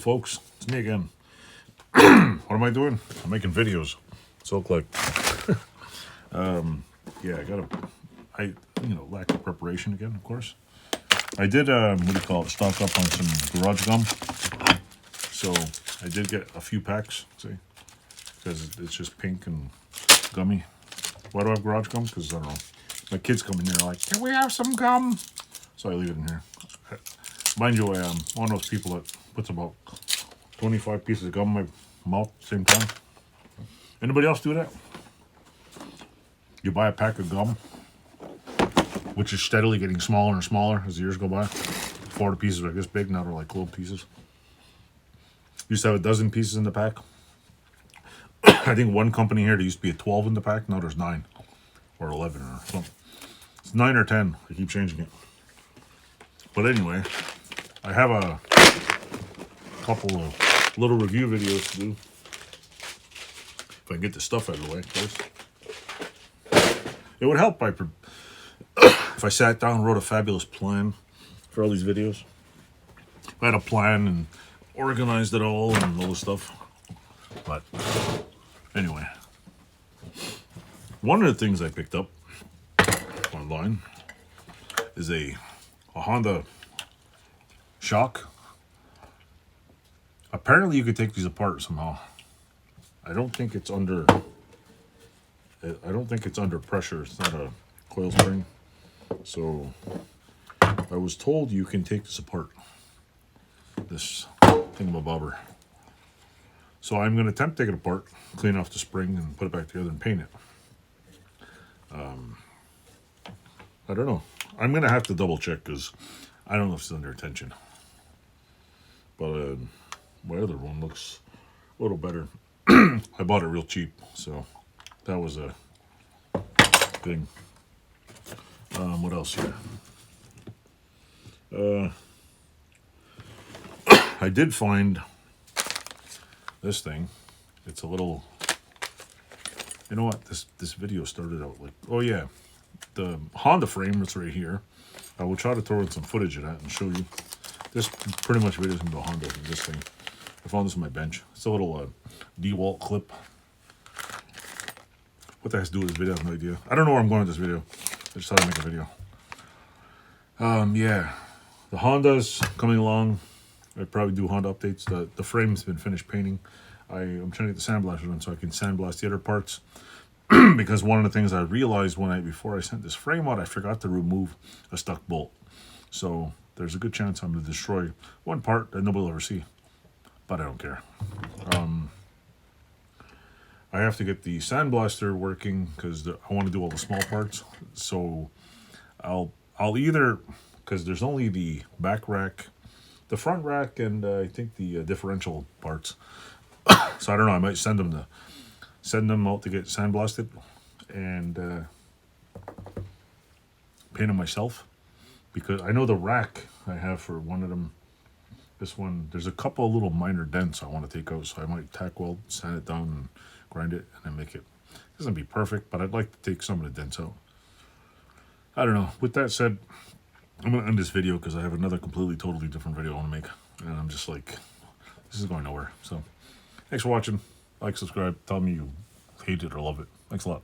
folks, it's me again. What am I doing? I'm making videos. So click. Yeah, lack of preparation again, of course. I did, stock up on some garage gum. So I did get a few packs, see, because it's just pink and gummy. Why do I have garage gum? Because, I don't know, my kids come in here like, can we have some gum? So I leave it in here. Mind you, I'm one of those people that puts about 25 pieces of gum in my mouth at the same time. Anybody else do that? You buy a pack of gum, which is steadily getting smaller and smaller as the years go by. Before the pieces were like this big, now they're like globe pieces. Used to have a dozen pieces in the pack. I think one company here, there used to be a 12 in the pack. Now there's 9 or 11 or something. It's 9 or 10. They keep changing it. But anyway, I have a couple of little review videos to do. If I can get the stuff out of the way, of course. It would help if I sat down and wrote a fabulous plan for all these videos. If I had a plan and organized it all and all this stuff. But anyway, one of the things I picked up online is a Honda shock. Apparently you could take these apart somehow. I don't think it's under pressure. It's not a coil spring. So I was told you can take this apart. This thingamabobber. So I'm going to attempt to take it apart, clean off the spring, and put it back together and paint it. I don't know. I'm going to have to double check because I don't know if it's under tension. But my other one looks a little better. I bought it real cheap, so that was a thing. What else here? I did find this thing. It's a little, you know what, this video started out like, oh yeah, the Honda frame that's right here. I will try to throw in some footage of that and show you. This pretty much videos into Honda, this thing. I found this on my bench. It's a little DeWalt clip. What that has to do with this video, I have no idea. I don't know where I'm going with this video. I just thought I'd make a video. Yeah, the Honda's coming along. I'd probably do Honda updates. The frame's been finished painting. I'm trying to get the sandblaster on so I can sandblast the other parts. Because one of the things I realized before I sent this frame out, I forgot to remove a stuck bolt. So there's a good chance I'm going to destroy one part that nobody will ever see. But I don't care. I have to get the sandblaster working because I want to do all the small parts. So I'll either, because there's only the back rack, the front rack, and I think the differential parts. So I don't know. I might send them out to get sandblasted and paint them myself, because I know the rack I have for one of them. This one, there's a couple of little minor dents I want to take out, so I might tack weld, sand it down, and grind it, and then make it. It doesn't be perfect, but I'd like to take some of the dents out. I don't know. With that said, I'm going to end this video because I have another totally different video I want to make. And I'm just like, this is going nowhere. So, thanks for watching. Like, subscribe. Tell me you hate it or love it. Thanks a lot.